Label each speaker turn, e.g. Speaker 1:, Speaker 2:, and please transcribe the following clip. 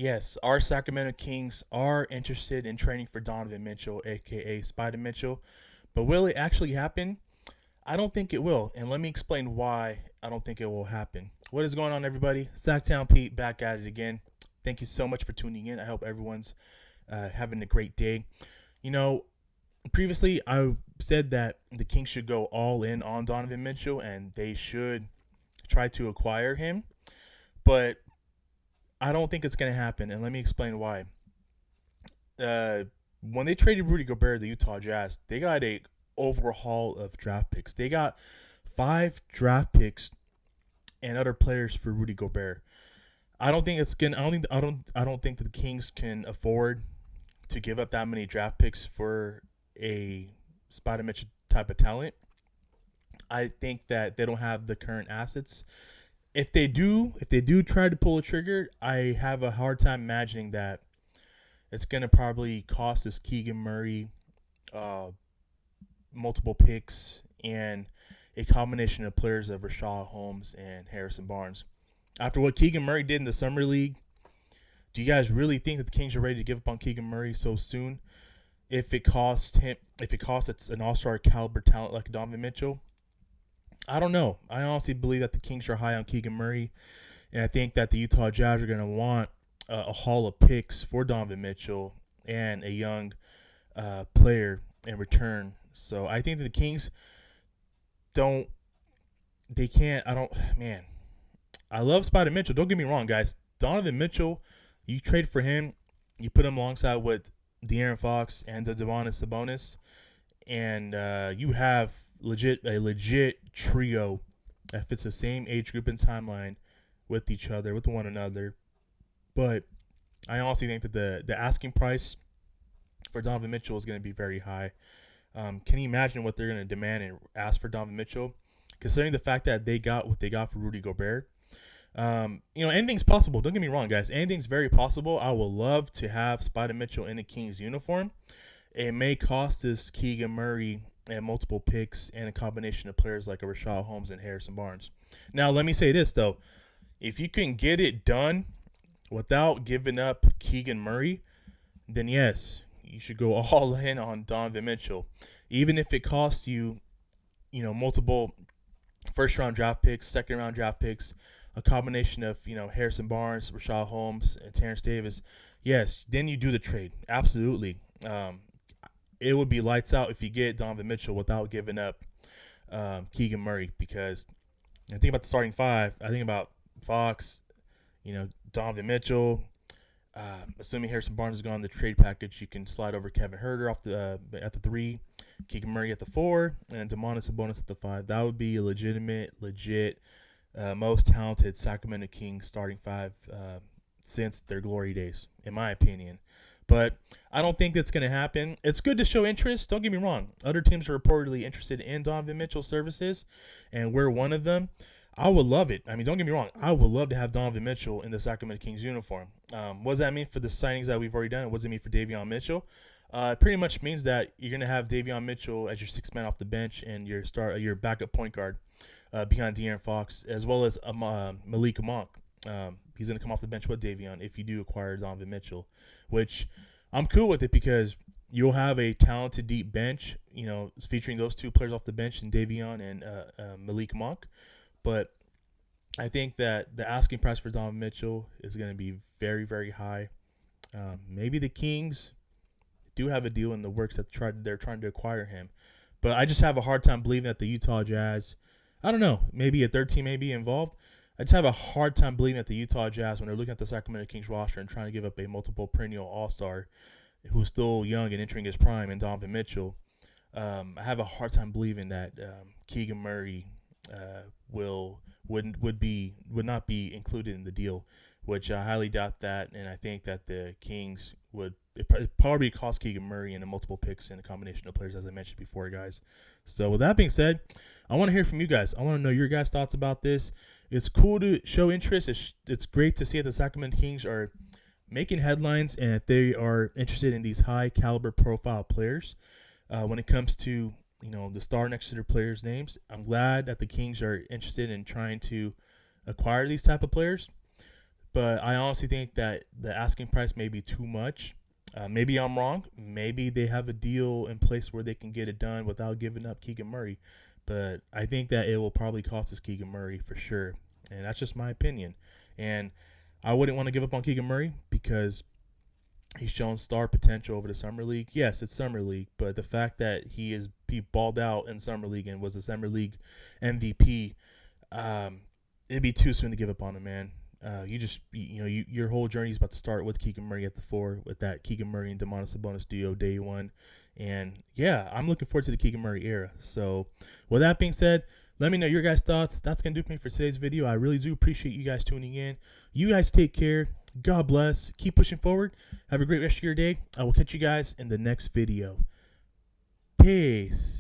Speaker 1: Yes, our Sacramento Kings are interested in training for Donovan Mitchell, aka Spida Mitchell. But will it actually happen? I don't think it will. And let me explain why I don't think it will happen. What is going on, everybody? Sactown Pete back at it again. Thank you so much for tuning in. I hope everyone's having a great day. You know, previously I said that the Kings should go all in on Donovan Mitchell and they should try to acquire him. But I don't think it's going to happen. And let me explain why. uh, when they traded Rudy Gobert to the Utah Jazz, they got a overhaul of draft picks. They got 5 draft picks and other players for Rudy Gobert. I don't think it's gonna. I don't think that the Kings can afford to give up that many draft picks for a Spider Mitchell type of talent. I think that they don't have the current assets. If they do try to pull a trigger, I have a hard time imagining that it's gonna probably cost us Keegan Murray, uh, multiple picks, and a combination of players of Rashad Holmes and Harrison Barnes. After what Keegan Murray did in the summer league, do you guys really think that the Kings are ready to give up on Keegan Murray so soon? If it costs an All-Star caliber talent like Donovan Mitchell, I don't know. I honestly believe that the Kings are high on Keegan Murray, and I think that the Utah Jazz are going to want a haul of picks for Donovan Mitchell and a young player in return. So I think that the Kings don't. They can't. I don't. Man, I love Spider Mitchell. Don't get me wrong, guys. Donovan Mitchell, you trade for him, you put him alongside with De'Aaron Fox and the Devonis Sabonis, and you have a legit trio that fits the same age group and timeline with each other, with one another. But I honestly think that the asking price for Donovan Mitchell is going to be very high. Can you imagine what they're going to demand and ask for Donovan Mitchell? Considering the fact that they got what they got for Rudy Gobert, anything's possible. Don't get me wrong, guys. Anything's very possible. I would love to have Spider Mitchell in the Kings uniform. It may cost us Keegan Murray and multiple picks and a combination of players like a Rashad Holmes and Harrison Barnes. Now, let me say this, though. If you can get it done without giving up Keegan Murray, then yes, you should go all in on Donovan Mitchell. Even if it costs you, multiple first round draft picks, second round draft picks, a combination of, Harrison Barnes, Rashad Holmes, and Terrence Davis, yes, then you do the trade. Absolutely. It would be lights out if you get Donovan Mitchell without giving up Keegan Murray, because I think about the starting five. I think about Fox, Donovan Mitchell. Assuming Harrison Barnes is gone in the trade package, you can slide over Kevin Huerter off at the 3, Keegan Murray at the 4, and Demonis Sabonis at the 5. That would be a legit, most talented Sacramento Kings starting 5 since their glory days, in my opinion. But I don't think that's going to happen. It's good to show interest. Don't get me wrong. Other teams are reportedly interested in Donovan Mitchell's services, and we're one of them. I would love it. I mean, don't get me wrong. I would love to have Donovan Mitchell in the Sacramento Kings uniform. What does that mean for the signings that we've already done? What does it mean for Davion Mitchell? It pretty much means that you're going to have Davion Mitchell as your sixth man off the bench and your backup point guard behind De'Aaron Fox, as well as Malik Monk. He's going to come off the bench with Davion if you do acquire Donovan Mitchell, which I'm cool with it because you'll have a talented deep bench, featuring those two players off the bench and Davion and Malik Monk. But I think that the asking price for Donovan Mitchell is going to be very, very high. Maybe the Kings do have a deal in the works that they're trying to acquire him. But I just have a hard time believing that the Utah Jazz, I don't know, maybe a third team may be involved. I just have a hard time believing that the Utah Jazz, when they're looking at the Sacramento Kings roster and trying to give up a multiple perennial All-Star who's still young and entering his prime, and Donovan Mitchell, I have a hard time believing that Keegan Murray would not be included in the deal, which I highly doubt that, and I think that the Kings would probably cost Keegan Murray and the multiple picks and a combination of players, as I mentioned before, guys. So with that being said, I want to hear from you guys. I want to know your guys' thoughts about this. It's cool to show interest. It's great to see that the Sacramento Kings are making headlines and that they are interested in these high caliber profile players. When it comes to the star next to their players' names, I'm glad that the Kings are interested in trying to acquire these type of players. but I honestly think that the asking price may be too much. Maybe I'm wrong. Maybe they have a deal in place where they can get it done without giving up Keegan Murray. But I think that it will probably cost us Keegan Murray for sure. And that's just my opinion. And I wouldn't want to give up on Keegan Murray because he's shown star potential over the summer league. Yes, it's summer league, but the fact that he balled out in summer league and was the summer league MVP, it'd be too soon to give up on him, man. Your whole journey is about to start with Keegan Murray at the 4 with that Keegan Murray and Domantas Sabonis duo day one, and yeah, I'm looking forward to the Keegan Murray era. So, with that being said, let me know your guys' thoughts. That's gonna do it for me for today's video. I really do appreciate you guys tuning in. You guys take care. God bless. Keep pushing forward. Have a great rest of your day. I will catch you guys in the next video. Peace.